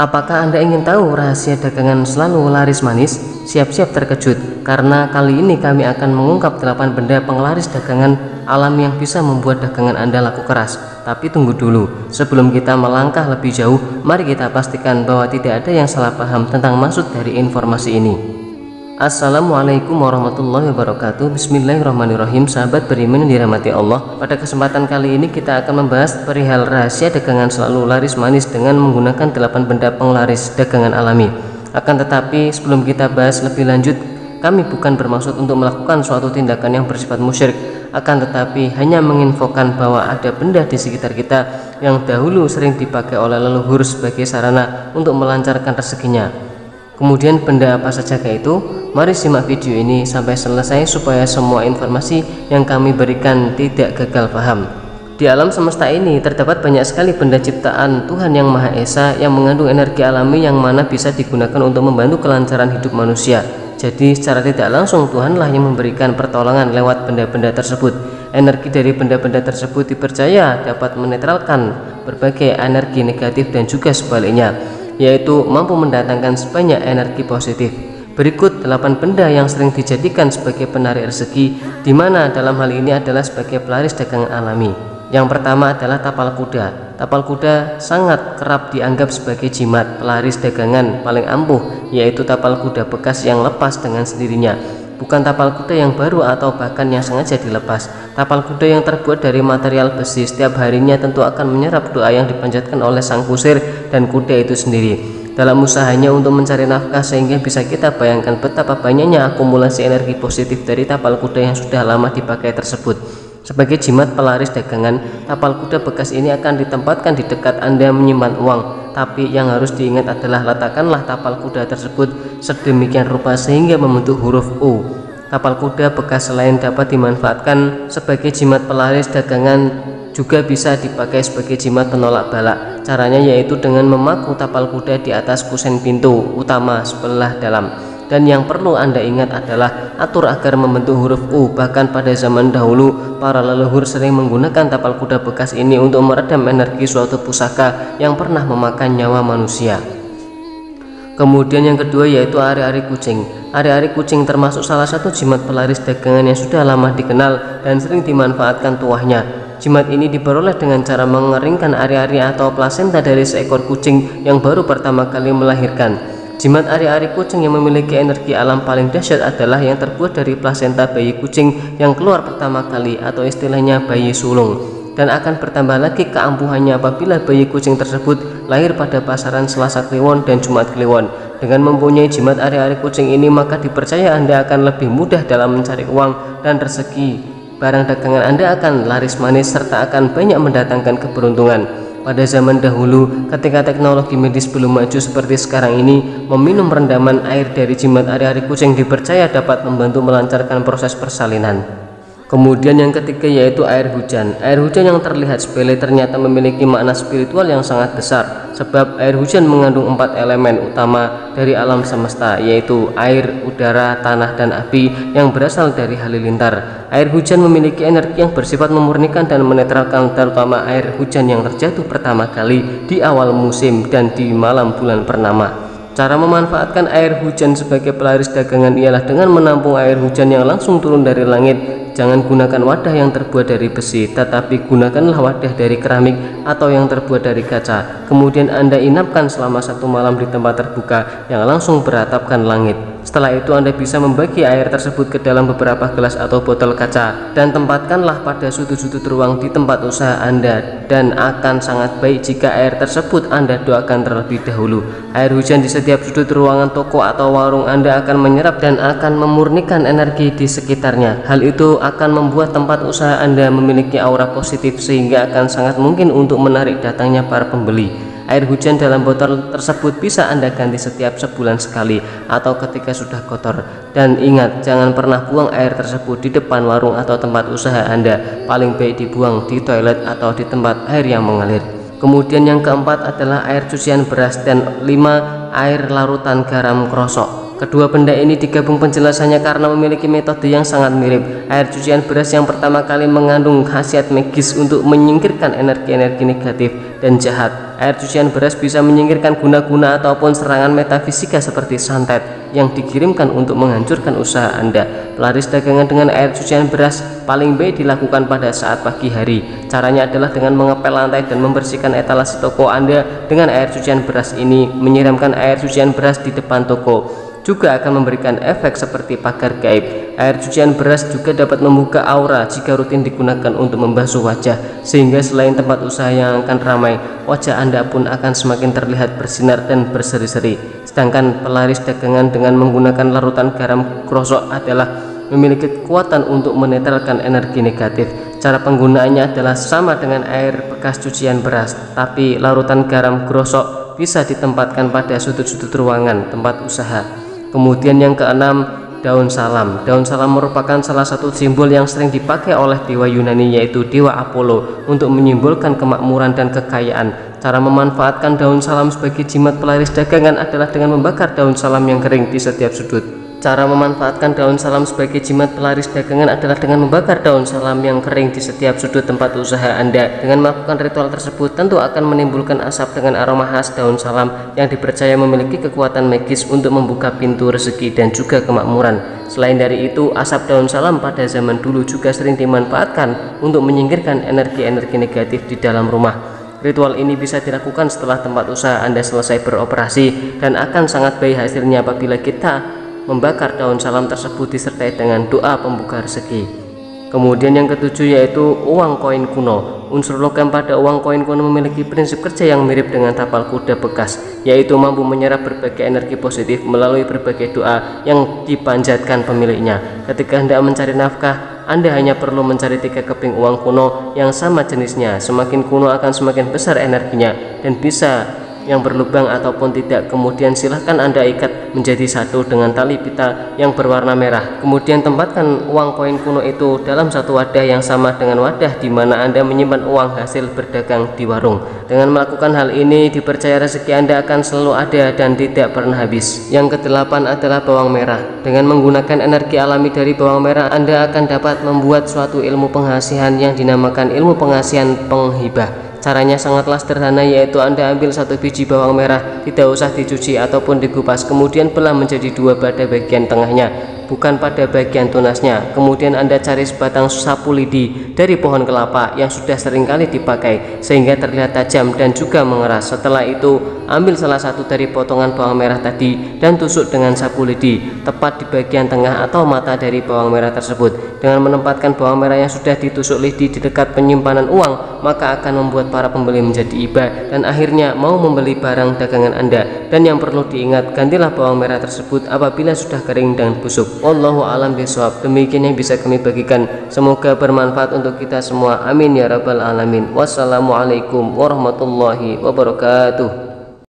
Apakah Anda ingin tahu rahasia dagangan selalu laris manis? Siap-siap terkejut, karena kali ini kami akan mengungkap 8 benda penglaris dagangan alami yang bisa membuat dagangan Anda laku keras. Tapi tunggu dulu, sebelum kita melangkah lebih jauh, mari kita pastikan bahwa tidak ada yang salah paham tentang maksud dari informasi ini. Assalamualaikum warahmatullahi wabarakatuh. Bismillahirrahmanirrahim. Sahabat beriman yang dirahmati Allah, pada kesempatan kali ini kita akan membahas perihal rahasia dagangan selalu laris manis dengan menggunakan 8 benda penglaris dagangan alami. Akan tetapi sebelum kita bahas lebih lanjut, kami bukan bermaksud untuk melakukan suatu tindakan yang bersifat musyrik, akan tetapi hanya menginfokan bahwa ada benda di sekitar kita yang dahulu sering dipakai oleh leluhur sebagai sarana untuk melancarkan rezekinya. Kemudian benda apa saja itu? Mari simak video ini sampai selesai supaya semua informasi yang kami berikan tidak gagal paham. Di alam semesta ini terdapat banyak sekali benda ciptaan Tuhan Yang Maha Esa yang mengandung energi alami yang mana bisa digunakan untuk membantu kelancaran hidup manusia. Jadi secara tidak langsung Tuhanlah yang memberikan pertolongan lewat benda-benda tersebut. Energi dari benda-benda tersebut dipercaya dapat menetralkan berbagai energi negatif dan juga sebaliknya, yaitu mampu mendatangkan sebanyak energi positif. Berikut 8 benda yang sering dijadikan sebagai penarik rezeki, di mana dalam hal ini adalah sebagai pelaris dagangan alami. Yang pertama adalah tapal kuda. Tapal kuda sangat kerap dianggap sebagai jimat pelaris dagangan paling ampuh, yaitu tapal kuda bekas yang lepas dengan sendirinya. Bukan tapal kuda yang baru atau bahkan yang sengaja dilepas. Tapal kuda yang terbuat dari material besi setiap harinya tentu akan menyerap doa yang dipanjatkan oleh sang kusir dan kuda itu sendiri dalam usahanya untuk mencari nafkah, sehingga bisa kita bayangkan betapa banyaknya akumulasi energi positif dari tapal kuda yang sudah lama dipakai tersebut. Sebagai jimat pelaris dagangan, tapal kuda bekas ini akan ditempatkan di dekat Anda menyimpan uang. Tapi yang harus diingat adalah letakkanlah tapal kuda tersebut sedemikian rupa sehingga membentuk huruf U. Tapal kuda bekas selain dapat dimanfaatkan sebagai jimat pelaris dagangan, juga bisa dipakai sebagai jimat penolak balak. Caranya yaitu dengan memaku tapal kuda di atas kusen pintu utama sebelah dalam. Dan yang perlu Anda ingat adalah atur agar membentuk huruf U. Bahkan pada zaman dahulu, para leluhur sering menggunakan tapal kuda bekas ini untuk meredam energi suatu pusaka yang pernah memakan nyawa manusia. Kemudian yang kedua yaitu ari-ari kucing. Ari-ari kucing termasuk salah satu jimat pelaris dagangan yang sudah lama dikenal dan sering dimanfaatkan tuahnya. Jimat ini diperoleh dengan cara mengeringkan ari-ari atau plasenta dari seekor kucing yang baru pertama kali melahirkan. Jimat ari-ari kucing yang memiliki energi alam paling dahsyat adalah yang terbuat dari plasenta bayi kucing yang keluar pertama kali, atau istilahnya bayi sulung, dan akan bertambah lagi keampuhannya apabila bayi kucing tersebut lahir pada pasaran Selasa Kliwon dan Jumat Kliwon. Dengan mempunyai jimat ari-ari kucing ini, maka dipercaya Anda akan lebih mudah dalam mencari uang dan rezeki. Barang dagangan Anda akan laris manis serta akan banyak mendatangkan keberuntungan. Pada zaman dahulu, ketika teknologi medis belum maju seperti sekarang ini, meminum rendaman air dari jimat ari-ari kucing dipercaya dapat membantu melancarkan proses persalinan. Kemudian yang ketiga yaitu air hujan. Air hujan yang terlihat sepele ternyata memiliki makna spiritual yang sangat besar, sebab air hujan mengandung 4 elemen utama dari alam semesta, yaitu air, udara, tanah, dan api yang berasal dari halilintar. Air hujan memiliki energi yang bersifat memurnikan dan menetralkan, terutama air hujan yang terjatuh pertama kali di awal musim dan di malam bulan purnama. Cara memanfaatkan air hujan sebagai pelaris dagangan ialah dengan menampung air hujan yang langsung turun dari langit. Jangan gunakan wadah yang terbuat dari besi, tetapi gunakanlah wadah dari keramik atau yang terbuat dari kaca. Kemudian Anda inapkan selama 1 malam di tempat terbuka yang langsung beratapkan langit. Setelah itu Anda bisa membagi air tersebut ke dalam beberapa gelas atau botol kaca dan tempatkanlah pada sudut-sudut ruang di tempat usaha Anda, dan akan sangat baik jika air tersebut Anda doakan terlebih dahulu. Air hujan di setiap sudut ruangan toko atau warung Anda akan menyerap dan akan memurnikan energi di sekitarnya. Hal itu akan membuat tempat usaha Anda memiliki aura positif, sehingga akan sangat mungkin untuk menarik datangnya para pembeli. Air hujan dalam botol tersebut bisa Anda ganti setiap sebulan sekali atau ketika sudah kotor. Dan ingat, jangan pernah buang air tersebut di depan warung atau tempat usaha Anda. Paling baik dibuang di toilet atau di tempat air yang mengalir. Kemudian yang keempat adalah air cucian beras, dan 5 air larutan garam krosok. Kedua benda ini digabung penjelasannya karena memiliki metode yang sangat mirip. Air cucian beras yang pertama kali mengandung khasiat magis untuk menyingkirkan energi-energi negatif dan jahat. Air cucian beras bisa menyingkirkan guna-guna ataupun serangan metafisika seperti santet yang dikirimkan untuk menghancurkan usaha Anda. Pelaris dagangan dengan air cucian beras paling baik dilakukan pada saat pagi hari. Caranya adalah dengan mengepel lantai dan membersihkan etalase toko Anda dengan air cucian beras ini. Menyiramkan air cucian beras di depan toko juga akan memberikan efek seperti pagar gaib. Air cucian beras juga dapat membuka aura jika rutin digunakan untuk membasuh wajah, sehingga selain tempat usaha yang akan ramai, wajah Anda pun akan semakin terlihat bersinar dan berseri-seri. Sedangkan pelaris dagangan dengan menggunakan larutan garam krosok adalah memiliki kekuatan untuk menetralkan energi negatif. Cara penggunaannya adalah sama dengan air bekas cucian beras, tapi larutan garam krosok bisa ditempatkan pada sudut-sudut ruangan tempat usaha. Kemudian yang keenam, daun salam. Daun salam merupakan salah satu simbol yang sering dipakai oleh dewa Yunani, yaitu dewa Apollo, untuk menyimbolkan kemakmuran dan kekayaan. Cara memanfaatkan daun salam sebagai jimat pelaris dagangan adalah dengan membakar daun salam yang kering di setiap sudut. Cara memanfaatkan daun salam sebagai jimat pelaris dagangan adalah dengan membakar daun salam yang kering di setiap sudut tempat usaha Anda. Dengan melakukan ritual tersebut tentu akan menimbulkan asap dengan aroma khas daun salam yang dipercaya memiliki kekuatan magis untuk membuka pintu rezeki dan juga kemakmuran. Selain dari itu, asap daun salam pada zaman dulu juga sering dimanfaatkan untuk menyingkirkan energi-energi negatif di dalam rumah. Ritual ini bisa dilakukan setelah tempat usaha Anda selesai beroperasi dan akan sangat baik hasilnya apabila kita membakar daun salam tersebut disertai dengan doa pembuka rezeki. Kemudian yang ketujuh yaitu uang koin kuno. Unsur logam pada uang koin kuno memiliki prinsip kerja yang mirip dengan tapal kuda bekas, yaitu mampu menyerap berbagai energi positif melalui berbagai doa yang dipanjatkan pemiliknya. Ketika Anda mencari nafkah, Anda hanya perlu mencari 3 keping uang kuno yang sama jenisnya. Semakin kuno akan semakin besar energinya dan bisa yang berlubang ataupun tidak. Kemudian silahkan Anda ikat menjadi satu dengan tali pita yang berwarna merah. Kemudian tempatkan uang koin kuno itu dalam satu wadah yang sama dengan wadah di mana Anda menyimpan uang hasil berdagang di warung. Dengan melakukan hal ini, dipercaya rezeki Anda akan selalu ada dan tidak pernah habis. Yang kedelapan adalah bawang merah. Dengan menggunakan energi alami dari bawang merah, Anda akan dapat membuat suatu ilmu penghasilan yang dinamakan ilmu penghasilan penghibah. Caranya sangatlah sederhana, yaitu Anda ambil 1 biji bawang merah, tidak usah dicuci ataupun dikupas, kemudian belah menjadi 2 pada bagian tengahnya, bukan pada bagian tunasnya. Kemudian Anda cari sebatang sapu lidi dari pohon kelapa yang sudah seringkali dipakai sehingga terlihat tajam dan juga mengeras. Setelah itu ambil salah satu dari potongan bawang merah tadi dan tusuk dengan sapu lidi tepat di bagian tengah atau mata dari bawang merah tersebut. Dengan menempatkan bawang merah yang sudah ditusuk lidi di dekat penyimpanan uang, maka akan membuat para pembeli menjadi iba dan akhirnya mau membeli barang dagangan Anda. Dan yang perlu diingat, gantilah bawang merah tersebut apabila sudah kering dan busuk. Wallahu a'lam bishawab. Demikian yang bisa kami bagikan, semoga bermanfaat untuk kita semua, amin ya rabbal alamin. Wassalamualaikum warahmatullahi wabarakatuh.